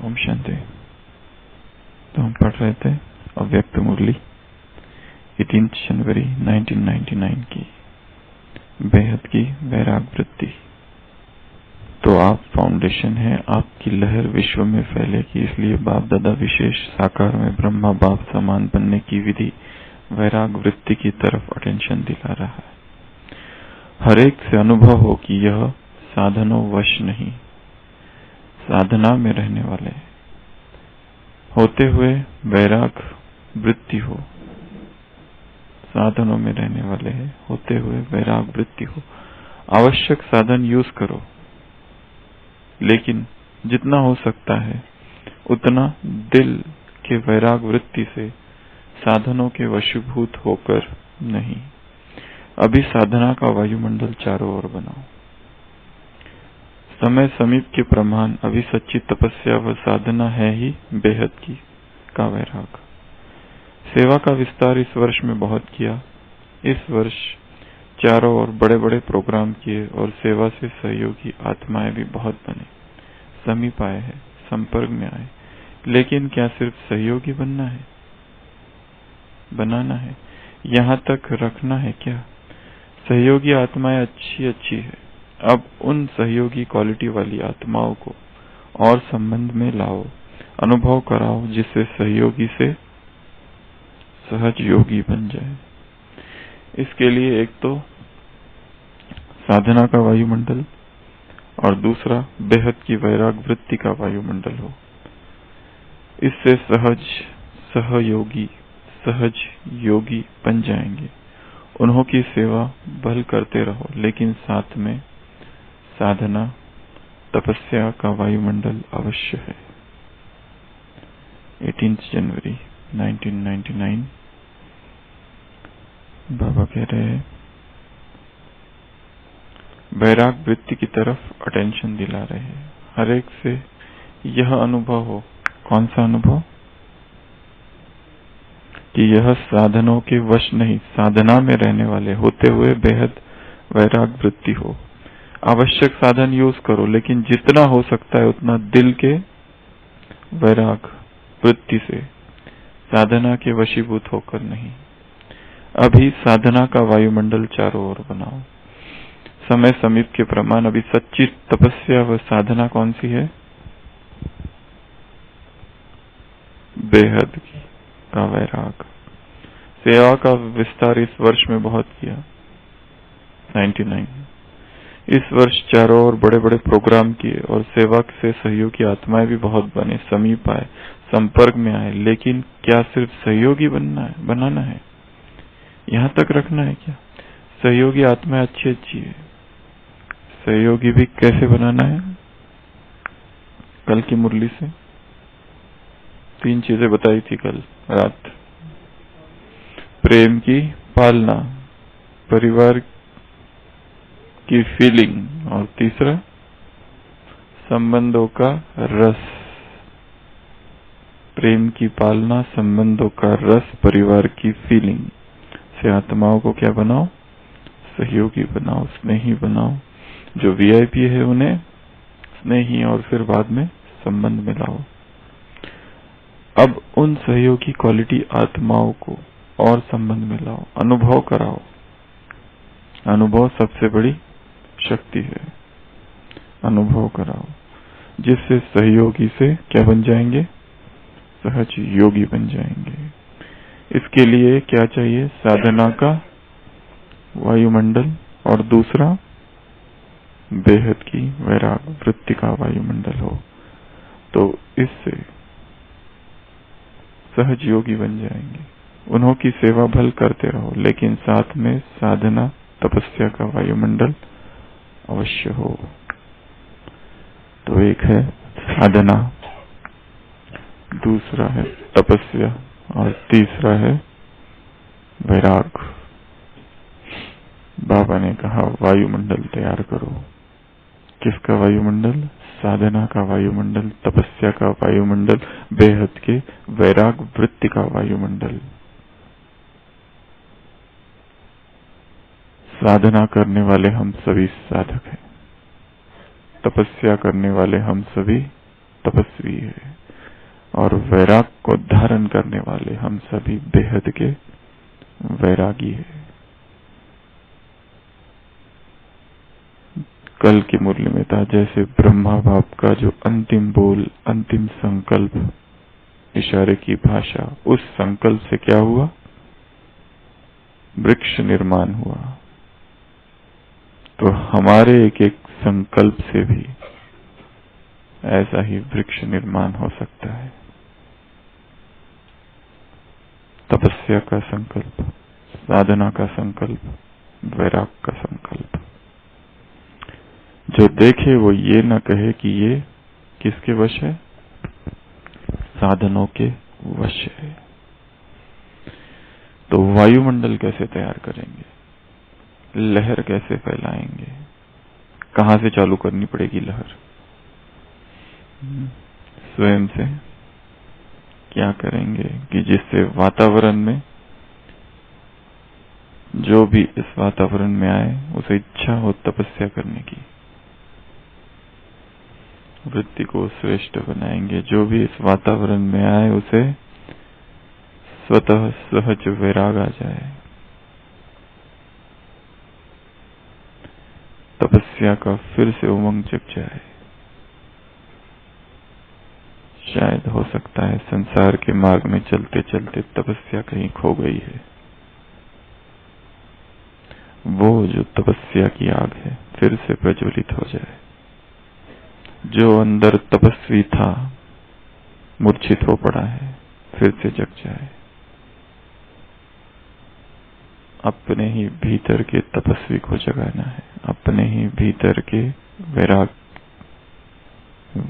ओम शांति। तो हम पढ़ रहे थे अव्यक्त मुरली 18 जनवरी 1999 की बेहद की वैराग वृत्ति। तो आप फाउंडेशन है, आपकी लहर विश्व में फैलेगी, इसलिए बाप दादा विशेष साकार में ब्रह्मा बाप समान बनने की विधि वैराग वृत्ति की तरफ अटेंशन दिला रहा है। हर एक से अनुभव हो कि यह साधनों वश नहीं, साधना में रहने वाले होते हुए वैराग वृत्ति हो, साधनों में रहने वाले हैं होते हुए वैराग वृत्ति हो। आवश्यक साधन यूज करो, लेकिन जितना हो सकता है उतना दिल के वैराग वृत्ति से साधनों के वशीभूत होकर नहीं। अभी साधना का वायुमंडल चारों ओर बनाओ। समय समीप के प्रमाण अभी सच्ची तपस्या व साधना है ही बेहद की का वैराग। सेवा का विस्तार इस वर्ष में बहुत किया। इस वर्ष चारों ओर बड़े बड़े प्रोग्राम किए और सेवा से सहयोगी आत्माएं भी बहुत बने, समीप आए हैं, संपर्क में आए। लेकिन क्या सिर्फ सहयोगी बनना है, बनाना है, यहाँ तक रखना है क्या? सहयोगी आत्माएं अच्छी है। अब उन सहयोगी क्वालिटी वाली आत्माओं को और संबंध में लाओ, अनुभव कराओ, जिससे सहयोगी से सहज योगी बन जाए। इसके लिए एक तो साधना का वायुमंडल और दूसरा बेहद की वैराग वृत्ति का वायुमंडल हो। इससे सहज योगी बन जाएंगे। उन्हों की सेवा भल करते रहो, लेकिन साथ में साधना तपस्या का वायुमंडल अवश्य है। 18 जनवरी 1999 बाबा कह रहे हैं वैराग वृत्ति की तरफ अटेंशन दिला रहे हैं। हर एक से यह अनुभव हो। कौन सा अनुभव? कि यह साधनों के वश नहीं, साधना में रहने वाले होते हुए बेहद वैराग वृत्ति हो। आवश्यक साधन यूज करो, लेकिन जितना हो सकता है उतना दिल के वैराग वृत्ति से साधना के वशीभूत होकर नहीं। अभी साधना का वायुमंडल चारों ओर बनाओ। समय समीप के प्रमाण अभी सच्ची तपस्या व साधना कौन सी है? बेहद की का वैराग। सेवा का विस्तार इस वर्ष में बहुत किया, 99। इस वर्ष चारों ओर बड़े बड़े प्रोग्राम किए और सेवा से सहयोगी आत्माएं भी बहुत बने, समीप आए, संपर्क में आए। लेकिन क्या सिर्फ सहयोगी बनाना है, यहाँ तक रखना है क्या? सहयोगी आत्माएं अच्छी है, सहयोगी भी कैसे बनाना है? कल की मुरली से 3 चीजें बताई थी कल रात। प्रेम की पालना, परिवार की फीलिंग, और तीसरा संबंधों का रस। प्रेम की पालना, संबंधों का रस, परिवार की फीलिंग से आत्माओं को क्या बनाओ? सहयोगी बनाओ, स्नेही बनाओ। जो वीआईपी है उन्हें स्नेही और फिर बाद में संबंध में लाओ। अब उन सहयोगी क्वालिटी आत्माओं को और संबंध में लाओ, अनुभव कराओ। अनुभव सबसे बड़ी शक्ति है। अनुभव कराओ, जिससे सहयोगी से क्या बन जाएंगे? सहज योगी बन जाएंगे। इसके लिए क्या चाहिए? साधना का वायुमंडल और दूसरा बेहद की वैराग वृत्ति का वायुमंडल हो, तो इससे सहज योगी बन जाएंगे। उन्हों की सेवा भल करते रहो, लेकिन साथ में साधना तपस्या का वायुमंडल अवश्य हो। तो एक है साधना, दूसरा है तपस्या और तीसरा है वैराग। बाबा ने कहा वायुमंडल तैयार करो। किसका वायुमंडल? साधना का वायुमंडल, तपस्या का वायुमंडल, बेहद के वैराग वृत्ति का वायुमंडल। साधना करने वाले हम सभी साधक हैं, तपस्या करने वाले हम सभी तपस्वी है, और वैराग को धारण करने वाले हम सभी बेहद के वैरागी है। कल की मुरली में था, जैसे ब्रह्मा बाप का जो अंतिम बोल, अंतिम संकल्प, इशारे की भाषा, उस संकल्प से क्या हुआ? वृक्ष निर्माण हुआ। तो हमारे एक एक संकल्प से भी ऐसा ही वृक्ष निर्माण हो सकता है। तपस्या का संकल्प, साधना का संकल्प, वैराग का संकल्प। जो देखे वो ये न कहे कि ये किसके वश है? साधनों के वश है। तो वायुमंडल कैसे तैयार करेंगे? लहर कैसे फैलाएंगे? कहां से चालू करनी पड़ेगी लहर? स्वयं से। क्या करेंगे कि जिससे वातावरण में, जो भी इस वातावरण में आए उसे इच्छा हो तपस्या करने की, वृत्ति को श्रेष्ठ बनाएंगे। जो भी इस वातावरण में आए उसे स्वतः सहज वैराग आ जाए। तपस्या का फिर से उमंग जग जाए। शायद हो सकता है संसार के मार्ग में चलते चलते तपस्या कहीं खो गई है। वो जो तपस्या की आग है फिर से प्रज्वलित हो जाए। जो अंदर तपस्वी था, मूर्छित हो पड़ा है, फिर से जग जाए। अपने ही भीतर के तपस्वी को जगाना है, अपने ही भीतर के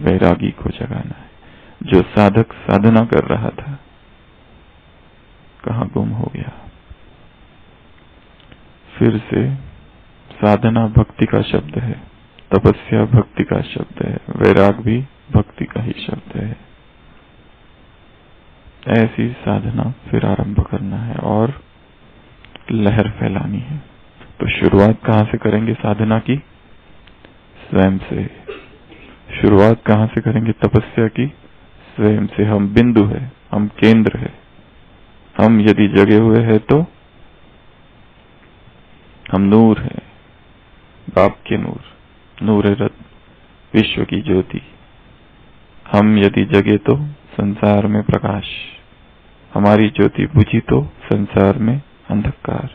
वैरागी को जगाना है। जो साधक साधना कर रहा था, कहां गुम हो गया? फिर से साधना भक्ति का शब्द है, तपस्या भक्ति का शब्द है, वैराग भी भक्ति का ही शब्द है। ऐसी साधना फिर आरंभ करना है और लहर फैलानी है। तो शुरुआत कहां से करेंगे साधना की? स्वयं से। शुरुआत कहां से करेंगे तपस्या की? स्वयं से। हम बिंदु है, हम केंद्र है। हम यदि जगे हुए हैं तो हम नूर है, बाप के नूर, नूर रत्न, विश्व की ज्योति। हम यदि जगे तो संसार में प्रकाश, हमारी ज्योति बुझी तो संसार में अंधकार।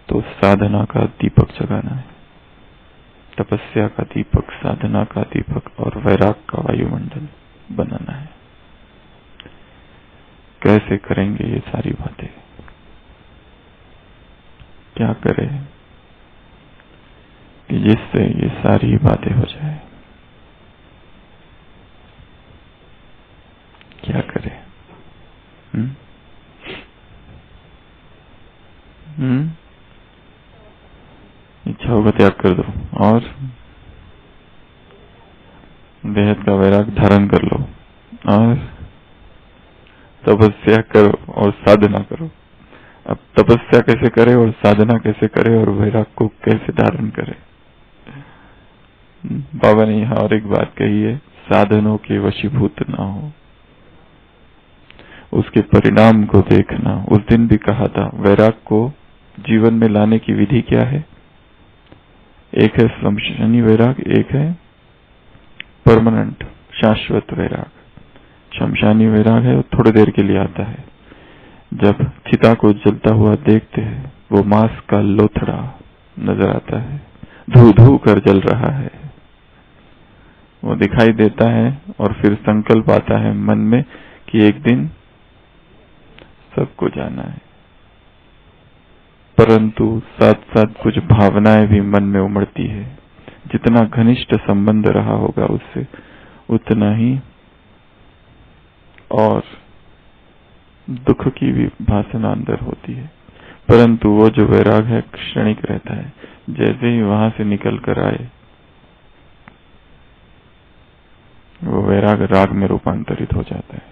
तो साधना का दीपक जगाना है, तपस्या का दीपक, साधना का दीपक और वैराग का वायुमंडल बनाना है। कैसे करेंगे ये सारी बातें? क्या करें कि जिससे ये सारी बातें हो जाए? क्या करें? इच्छाओं का त्याग कर दो और बेहद का वैराग धारण कर लो और तपस्या करो और साधना करो। अब तपस्या कैसे करे और साधना कैसे करे और वैराग को कैसे धारण करे? बाबा ने यहाँ और एक बात कही है, साधनों के वशीभूत ना हो, उसके परिणाम को देखना। उस दिन भी कहा था, वैराग को जीवन में लाने की विधि क्या है? एक है शमशानी वैराग, एक है परमानेंट शाश्वत वैराग। शमशानी वैराग है, वो थोड़ी देर के लिए आता है। जब चिता को जलता हुआ देखते हैं, वो मांस का लोथड़ा नजर आता है, धू धू कर जल रहा है, वो दिखाई देता है। और फिर संकल्प आता है मन में कि एक दिन सबको जाना है। परंतु साथ साथ कुछ भावनाएं भी मन में उमड़ती है। जितना घनिष्ठ संबंध रहा होगा उससे, उतना ही और दुख की भी भासना अंदर होती है। परंतु वो जो वैराग है क्षणिक रहता है। जैसे ही वहां से निकल कर आए, वो वैराग राग में रूपांतरित हो जाता है।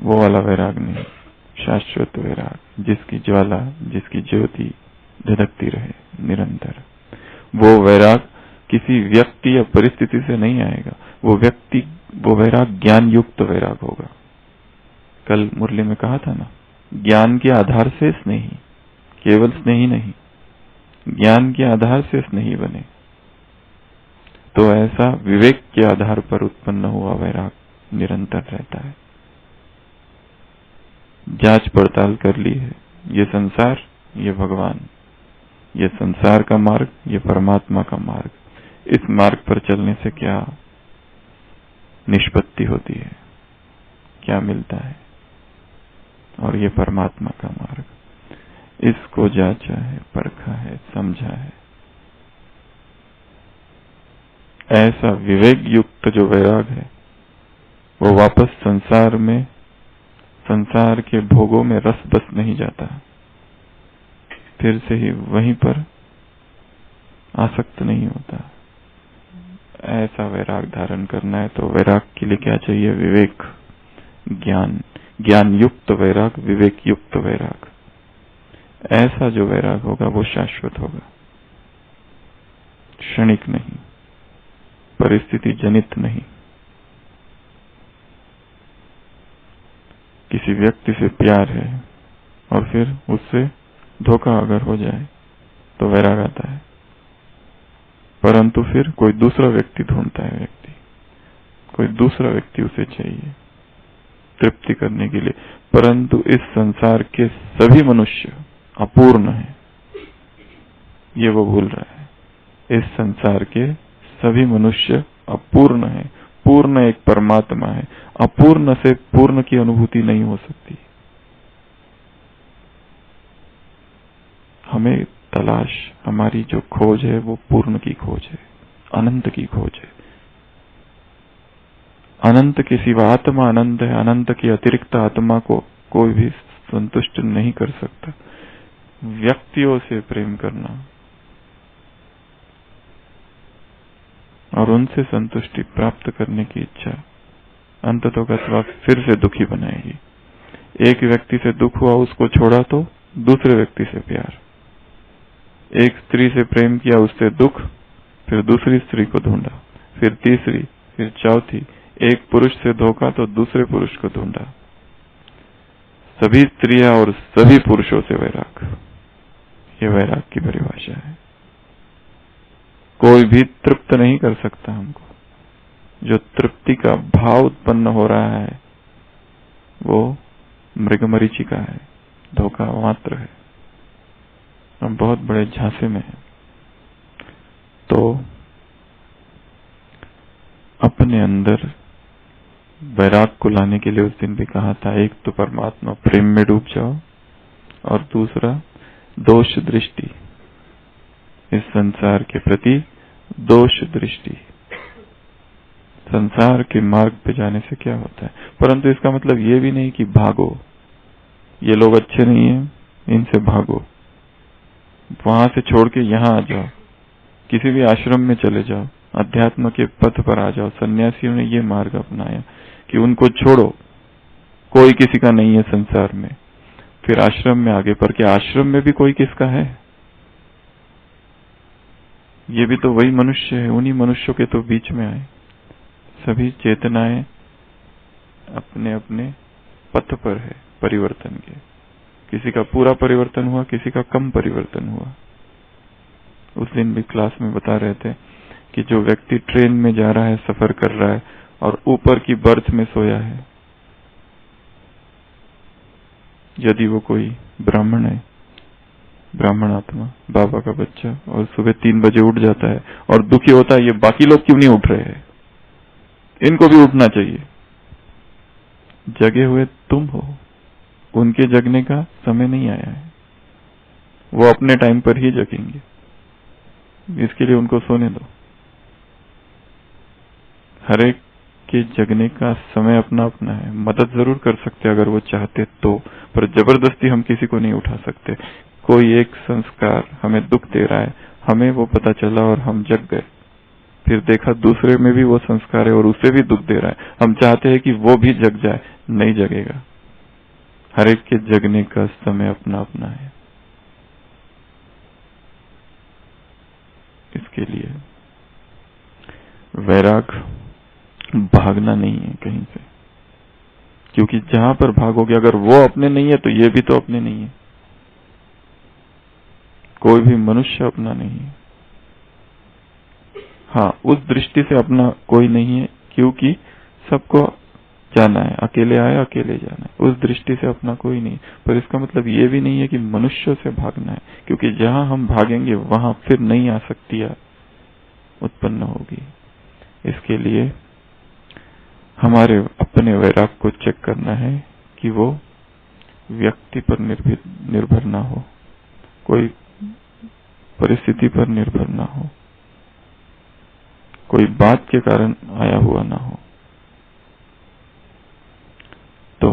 वो वाला वैराग नहीं, शाश्वत वैराग, जिसकी ज्वाला, जिसकी ज्योति धधकती रहे निरंतर। वो वैराग किसी व्यक्ति या परिस्थिति से नहीं आएगा, वो व्यक्ति, वो वैराग ज्ञान युक्त वैराग होगा। कल मुरली में कहा था ना, ज्ञान के आधार से स्नेही, केवल स्नेही नहीं, ज्ञान के आधार से स्नेही बने। तो ऐसा विवेक के आधार पर उत्पन्न हुआ वैराग निरंतर रहता है। जांच पड़ताल कर ली है, ये संसार, ये भगवान, ये संसार का मार्ग, ये परमात्मा का मार्ग, इस मार्ग पर चलने से क्या निष्पत्ति होती है, क्या मिलता है, और ये परमात्मा का मार्ग, इसको जांचा है, परखा है, समझा है। ऐसा विवेक युक्त जो वैराग है वो वापस संसार में, संसार के भोगों में रस बस नहीं जाता, फिर से ही वहीं पर आसक्त नहीं होता। ऐसा वैराग धारण करना है तो वैराग के लिए क्या चाहिए? विवेक, ज्ञान, ज्ञान युक्त वैराग, विवेक युक्त वैराग। ऐसा जो वैराग होगा वो शाश्वत होगा, क्षणिक नहीं, परिस्थिति जनित नहीं। किसी व्यक्ति से प्यार है और फिर उससे धोखा अगर हो जाए तो वैराग आता है, परंतु फिर कोई दूसरा व्यक्ति ढूंढता है, व्यक्ति, कोई दूसरा व्यक्ति उसे चाहिए तृप्ति करने के लिए। परंतु इस संसार के सभी मनुष्य अपूर्ण हैं, ये वो भूल रहा है। इस संसार के सभी मनुष्य अपूर्ण हैं, पूर्ण एक परमात्मा है। अपूर्ण से पूर्ण की अनुभूति नहीं हो सकती। हमें तलाश, हमारी जो खोज है वो पूर्ण की खोज है, अनंत की खोज है। अनंत के सिवा आत्मा अनंत है, अनंत के अतिरिक्त आत्मा को कोई भी संतुष्ट नहीं कर सकता। व्यक्तियों से प्रेम करना और उनसे संतुष्टि प्राप्त करने की इच्छा अंततोगत्वा फिर से दुखी बनाएगी। एक व्यक्ति से दुख हुआ, उसको छोड़ा तो दूसरे व्यक्ति से प्यार। एक स्त्री से प्रेम किया, उससे दुख, फिर दूसरी स्त्री को ढूंढा, फिर तीसरी, फिर चौथी। एक पुरुष से धोखा तो दूसरे पुरुष को ढूंढा। सभी स्त्रियां और सभी पुरुषों से वैराग, ये वैराग की परिभाषा है। कोई भी तृप्त नहीं कर सकता हमको। जो तृप्ति का भाव उत्पन्न हो रहा है वो मृगमरीचिका है, धोखा मात्र है। हम बहुत बड़े झांसे में हैं। तो अपने अंदर वैराग को लाने के लिए उस दिन भी कहा था, एक तो परमात्मा प्रेम में डूब जाओ और दूसरा दोष दृष्टि, इस संसार के प्रति दोष दृष्टि। संसार के मार्ग पे जाने से क्या होता है? परंतु इसका मतलब ये भी नहीं कि भागो, ये लोग अच्छे नहीं हैं, इनसे भागो, वहां से छोड़ के यहाँ आ जाओ, किसी भी आश्रम में चले जाओ, अध्यात्म के पथ पर आ जाओ। सन्यासियों ने ये मार्ग अपनाया कि उनको छोड़ो, कोई किसी का नहीं है संसार में, फिर आश्रम में आगे। पर क्या आश्रम में भी कोई किसका है? ये भी तो वही मनुष्य है, उन्हीं मनुष्यों के तो बीच में आए। सभी चेतनाएं अपने अपने पथ पर है परिवर्तन के। किसी का पूरा परिवर्तन हुआ, किसी का कम परिवर्तन हुआ। उस दिन भी क्लास में बता रहे थे कि जो व्यक्ति ट्रेन में जा रहा है, सफर कर रहा है और ऊपर की बर्थ में सोया है, यदि वो कोई ब्राह्मण है, ब्राह्मण आत्मा, बाबा का बच्चा, और सुबह 3 बजे उठ जाता है और दुखी होता है, ये बाकी लोग क्यों नहीं उठ रहे हैं, इनको भी उठना चाहिए। जगे हुए तुम हो, उनके जगने का समय नहीं आया है, वो अपने टाइम पर ही जगेंगे, इसके लिए उनको सोने दो। हर एक के जगने का समय अपना अपना है। मदद जरूर कर सकते अगर वो चाहते तो, पर जबरदस्ती हम किसी को नहीं उठा सकते। कोई एक संस्कार हमें दुख दे रहा है, हमें वो पता चला और हम जग गए, फिर देखा दूसरे में भी वो संस्कार है और उसे भी दुख दे रहा है, हम चाहते हैं कि वो भी जग जाए, नहीं जगेगा। हर एक के जगने का समय अपना अपना है। इसके लिए वैराग भागना नहीं है कहीं से, क्योंकि जहां पर भागोगे, अगर वो अपने नहीं है तो ये भी तो अपने नहीं है। कोई भी मनुष्य अपना नहीं है। हाँ, उस दृष्टि से अपना कोई नहीं है, क्योंकि सबको जाना है, अकेले आए अकेले जाना है, उस दृष्टि से अपना कोई नहीं। पर इसका मतलब ये भी नहीं है कि मनुष्यों से भागना है, क्योंकि जहां हम भागेंगे वहां फिर नई आसक्तियां उत्पन्न होगी। इसके लिए हमारे अपने वैराग को चेक करना है कि वो व्यक्ति पर निर्भर ना हो, कोई परिस्थिति पर निर्भर ना हो, कोई बात के कारण आया हुआ ना हो। तो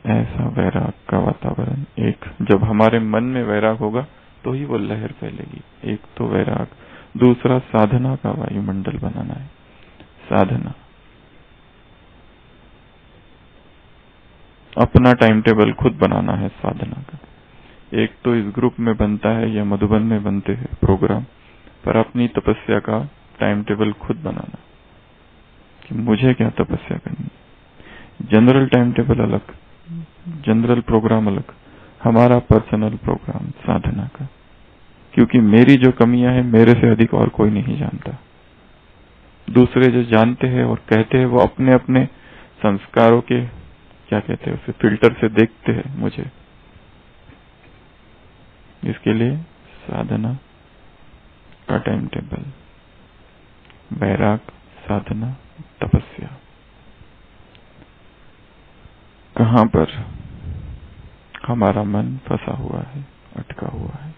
ऐसा वैराग का वातावरण, एक जब हमारे मन में वैराग होगा तो ही वो लहर फैलेगी। एक तो वैराग, दूसरा साधना का वायुमंडल बनाना है। साधना, अपना टाइम टेबल खुद बनाना है साधना का। एक तो इस ग्रुप में बनता है या मधुबन में बनते हैं प्रोग्राम, पर अपनी तपस्या का टाइम टेबल खुद बनाना कि मुझे क्या तपस्या करनी। जनरल टाइम टेबल अलग, जनरल प्रोग्राम अलग, हमारा पर्सनल प्रोग्राम साधना का। क्योंकि मेरी जो कमियां हैं मेरे से अधिक और कोई नहीं जानता। दूसरे जो जानते हैं और कहते हैं वो अपने अपने संस्कारों के, क्या कहते हैं उसे, फिल्टर से देखते हैं मुझे। इसके लिए साधना का टाइम टेबल, वैराग, साधना, तपस्या। कहां पर हमारा मन फंसा हुआ है, अटका हुआ है,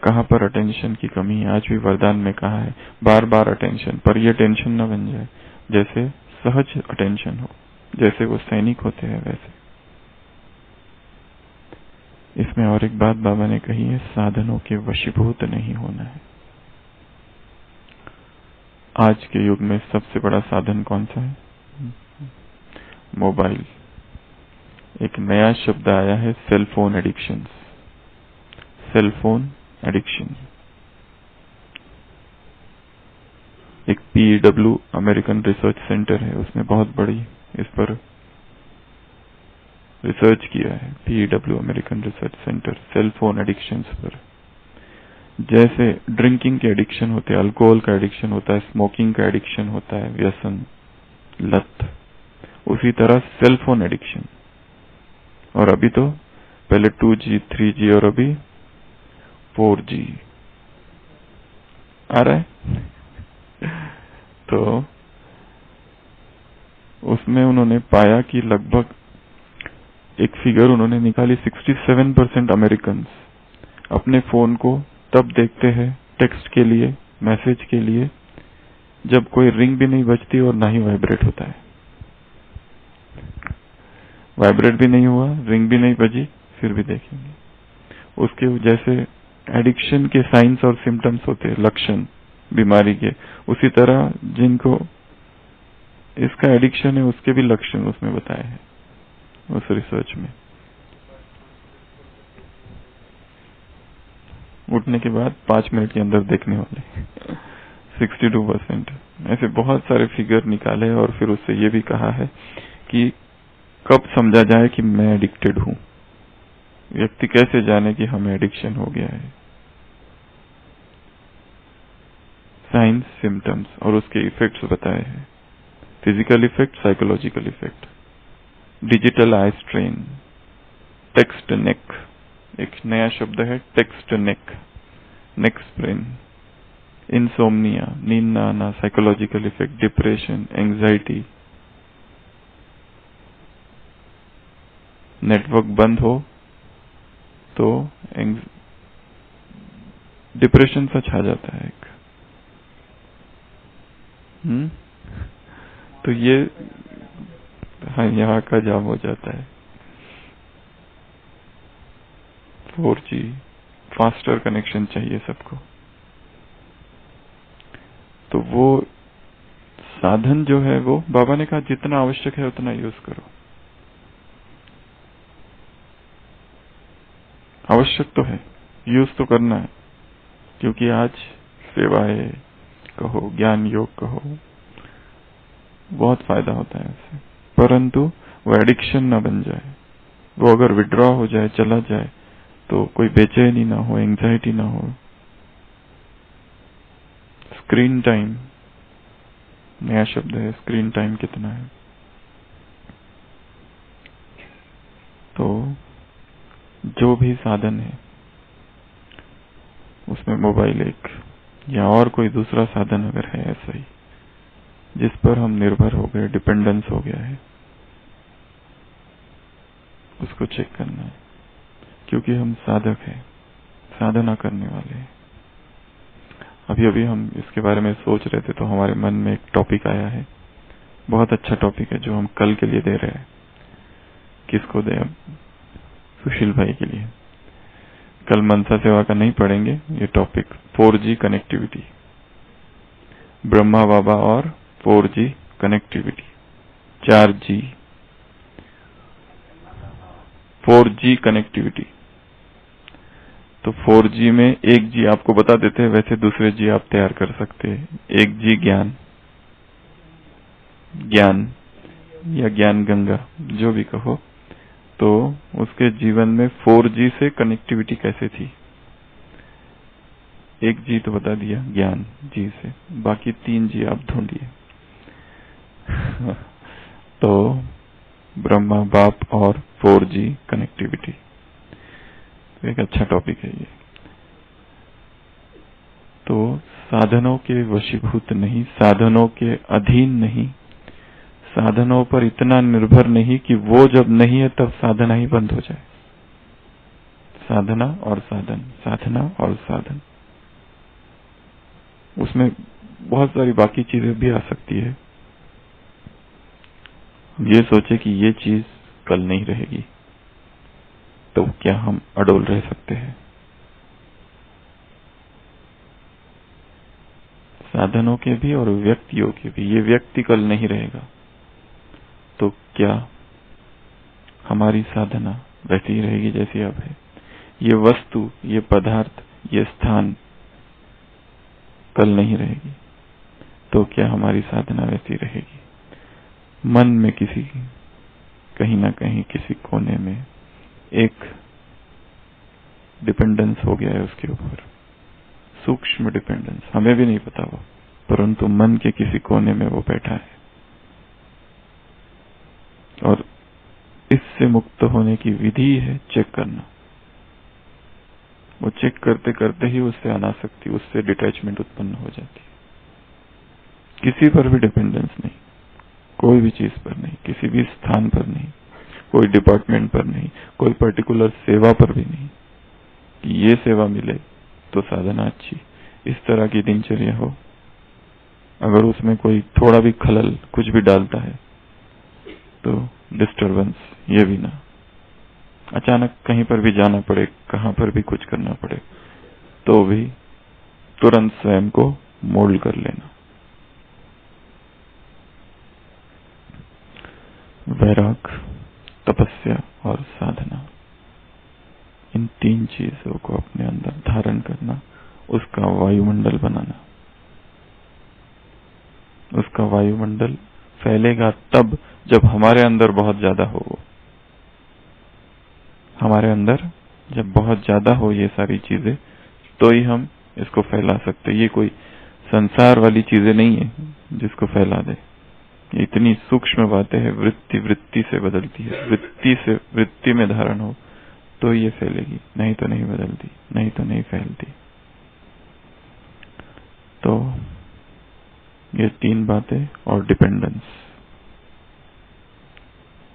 कहां पर अटेंशन की कमी है। आज भी वरदान में कहा है बार बार अटेंशन, पर यह टेंशन न बन जाए, जैसे सहज अटेंशन हो, जैसे वो सैनिक होते हैं वैसे। इसमें और एक बात बाबा ने कही है, साधनों के वशीभूत नहीं होना है। आज के युग में सबसे बड़ा साधन कौन सा है? मोबाइल। एक नया शब्द आया है, सेलफोन एडिक्शन। Cellphone addiction. एक PEW अमेरिकन रिसर्च सेंटर है, उसने बहुत बड़ी इस पर रिसर्च किया है। PEW American research centre cellphone addictions पर। जैसे ड्रिंकिंग के एडिक्शन होते हैं, अल्कोहल का एडिक्शन होता है, स्मोकिंग का एडिक्शन होता है, व्यसन, लत, उसी तरह सेलफोन एडिक्शन। और अभी तो पहले 2G 3G और अभी 4G आ रहा है। तो उसमें उन्होंने पाया कि लगभग एक फिगर उन्होंने निकाली, 67% अमेरिकन अपने फोन को तब देखते हैं टेक्स्ट के लिए, मैसेज के लिए, जब कोई रिंग भी नहीं बजती और ना ही वाइब्रेट होता है। वाइब्रेट भी नहीं हुआ, रिंग भी नहीं बजी, फिर भी देखेंगे। उसके जैसे एडिक्शन के साइंस और सिम्टम्स होते हैं, लक्षण बीमारी के, उसी तरह जिनको इसका एडिक्शन है उसके भी लक्षण उसमें बताए हैं उस रिसर्च में। उठने के बाद 5 मिनट के अंदर देखने वाले 62%। ऐसे बहुत सारे फिगर निकाले और फिर उससे ये भी कहा है कि कब समझा जाए कि मैं एडिक्टेड हूं। व्यक्ति कैसे जाने कि हमें एडिक्शन हो गया है। साइंस, सिम्टम्स और उसके इफेक्ट्स बताए हैं। Physical effect, psychological effect, digital eye strain, text neck, एक नया शब्द है text neck, neck sprain, insomnia, नींद न आना, psychological effect, depression, anxiety, network बंद हो तो डिप्रेशन सा छा जाता है एक। तो ये हाँ, यहाँ का जाम हो जाता है। 4G फास्टर कनेक्शन चाहिए सबको। तो वो साधन जो है वो बाबा ने कहा जितना आवश्यक है उतना यूज करो। आवश्यक तो है, यूज तो करना है, क्योंकि आज सेवाएं कहो, ज्ञान योग कहो, बहुत फायदा होता है उससे, परंतु वो एडिक्शन ना बन जाए। वो अगर विड्रॉ हो जाए, चला जाए, तो कोई बेचैनी ना हो, एंजाइटी ना हो। स्क्रीन टाइम नया शब्द है। स्क्रीन टाइम कितना है? तो जो भी साधन है उसमें मोबाइल एक या और कोई दूसरा साधन अगर है ऐसा ही जिस पर हम निर्भर हो गए, डिपेंडेंस हो गया है, उसको चेक करना है। क्योंकि हम साधक हैं, साधना करने वाले हैं। अभी अभी हम इसके बारे में सोच रहे थे तो हमारे मन में एक टॉपिक आया है, बहुत अच्छा टॉपिक है जो हम कल के लिए दे रहे हैं। किसको दें? अब सुशील भाई के लिए। कल मनसा सेवा का नहीं पढ़ेंगे ये टॉपिक। 4G कनेक्टिविटी, ब्रह्मा बाबा और 4G connectivity. 4G 4G connectivity. तो 4G में एक G आपको बता देते हैं, वैसे दूसरे G आप तैयार कर सकते हैं। एक G ज्ञान, ज्ञान या ज्ञान गंगा जो भी कहो। तो उसके जीवन में 4G से कनेक्टिविटी कैसे थी? एक G तो बता दिया ज्ञान G से, बाकी 3 G आप ढूंढिए। तो ब्रह्मा बाप और 4G कनेक्टिविटी एक अच्छा टॉपिक है ये। तो साधनों के वशीभूत नहीं, साधनों के अधीन नहीं, साधनों पर इतना निर्भर नहीं कि वो जब नहीं है तब साधना ही बंद हो जाए। साधना और साधन, साधना और साधन, उसमें बहुत सारी बाकी चीजें भी आ सकती है। ये सोचे कि ये चीज कल नहीं रहेगी, तो क्या हम अडोल रह सकते हैं? साधनों के भी और व्यक्तियों के भी। ये व्यक्ति कल नहीं रहेगा, तो क्या हमारी साधना वैसी ही रहेगी जैसी अब है? ये वस्तु, ये पदार्थ, ये स्थान कल नहीं रहेगी, तो क्या हमारी साधना वैसी रहेगी? मन में किसी कहीं ना कहीं किसी कोने में एक डिपेंडेंस हो गया है उसके ऊपर, सूक्ष्म डिपेंडेंस, हमें भी नहीं पता वो, परंतु मन के किसी कोने में वो बैठा है। और इससे मुक्त होने की विधि है चेक करना। वो चेक करते करते ही उससे अनासक्ति, उससे डिटैचमेंट उत्पन्न हो जाती है। किसी पर भी डिपेंडेंस नहीं, कोई भी चीज पर नहीं, किसी भी स्थान पर नहीं, कोई डिपार्टमेंट पर नहीं, कोई पर्टिकुलर सेवा पर भी नहीं कि ये सेवा मिले तो साधना अच्छी। इस तरह की दिनचर्या हो, अगर उसमें कोई थोड़ा भी खलल कुछ भी डालता है तो डिस्टरबेंस, ये भी ना। अचानक कहीं पर भी जाना पड़े, कहां पर भी कुछ करना पड़े, तो भी तुरंत स्वयं को मोल्ड कर लेना। वैराग, तपस्या और साधना, इन 3 चीजों को अपने अंदर धारण करना, उसका वायुमंडल बनाना। उसका वायुमंडल फैलेगा तब जब हमारे अंदर बहुत ज्यादा हो। वो हमारे अंदर जब बहुत ज्यादा हो ये सारी चीजें, तो ही हम इसको फैला सकते। ये कोई संसार वाली चीजें नहीं है जिसको फैला दे। इतनी सूक्ष्म बातें हैं, वृत्ति वृत्ति से बदलती है, वृत्ति से वृत्ति में धारण हो तो ये फैलेगी, नहीं तो नहीं बदलती, नहीं तो नहीं फैलती। तो ये 3 बातें और डिपेंडेंस,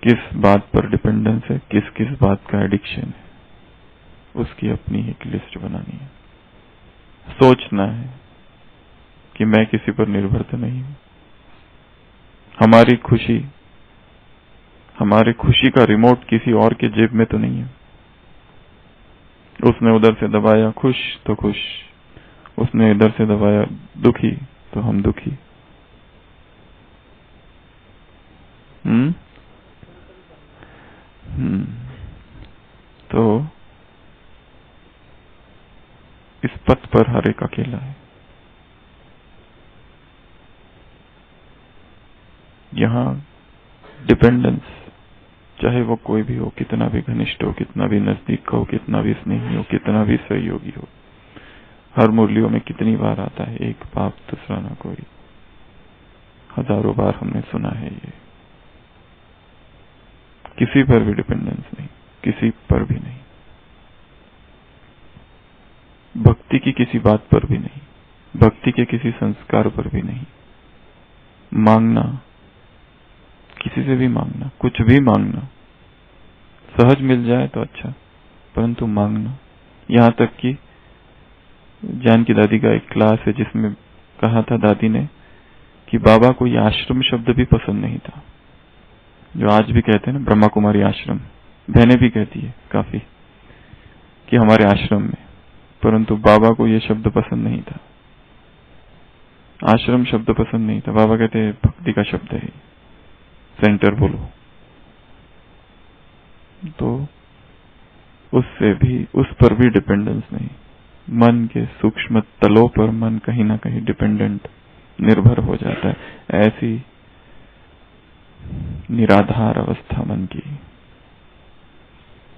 किस बात पर डिपेंडेंस है, किस किस बात का एडिक्शन है, उसकी अपनी एक लिस्ट बनानी है। सोचना है कि मैं किसी पर निर्भर तो नहीं हूं। हमारी खुशी, हमारी खुशी का रिमोट किसी और के जेब में तो नहीं है। उसने उधर से दबाया खुश तो खुश, उसने इधर से दबाया दुखी तो हम दुखी। तो इस पथ पर हर एक अकेला है। यहाँ डिपेंडेंस, चाहे वो कोई भी हो, कितना भी घनिष्ठ हो, कितना भी नजदीक का हो, कितना भी स्नेही हो, कितना भी सहयोगी हो, हर मुरलियों में कितनी बार आता है, एक बाप दूसरा ना कोई। हजारों बार हमने सुना है ये। किसी पर भी डिपेंडेंस नहीं, किसी पर भी नहीं, भक्ति की किसी बात पर भी नहीं, भक्ति के किसी संस्कार पर भी नहीं। मांगना, किसी से भी मांगना, कुछ भी मांगना, सहज मिल जाए तो अच्छा, परंतु मांगना। यहां तक कि जान की दादी का एक क्लास है जिसमें कहा था दादी ने कि बाबा को ये आश्रम शब्द भी पसंद नहीं था, जो आज भी कहते हैं ना ब्रह्मा कुमारी आश्रम, बहनें भी कहती है काफी कि हमारे आश्रम में, परंतु बाबा को ये शब्द पसंद नहीं था, आश्रम शब्द पसंद नहीं था। बाबा कहते हैं भक्ति का शब्द है, सेंटर बोलो। तो उससे भी, उस पर भी डिपेंडेंस नहीं। मन के सूक्ष्म तलों पर मन कहीं ना कहीं डिपेंडेंट, निर्भर हो जाता है। ऐसी निराधार अवस्था मन की,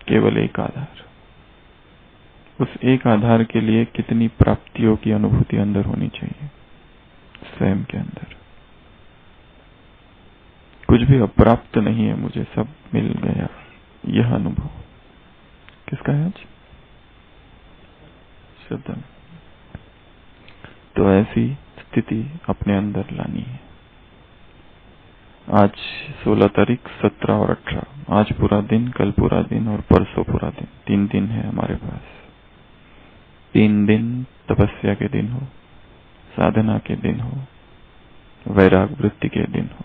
केवल एक आधार। उस एक आधार के लिए कितनी प्राप्तियों की अनुभूति अंदर होनी चाहिए, स्वयं के अंदर। कुछ भी अप्राप्त नहीं है मुझे, सब मिल गया, यह अनुभव किसका है आज? शब्द। तो ऐसी स्थिति अपने अंदर लानी है। आज 16 तारीख, 17 और 18, आज पूरा दिन, कल पूरा दिन और परसों पूरा दिन, 3 दिन है हमारे पास। 3 दिन तपस्या के दिन हो, साधना के दिन हो, वैराग वृत्ति के दिन हो।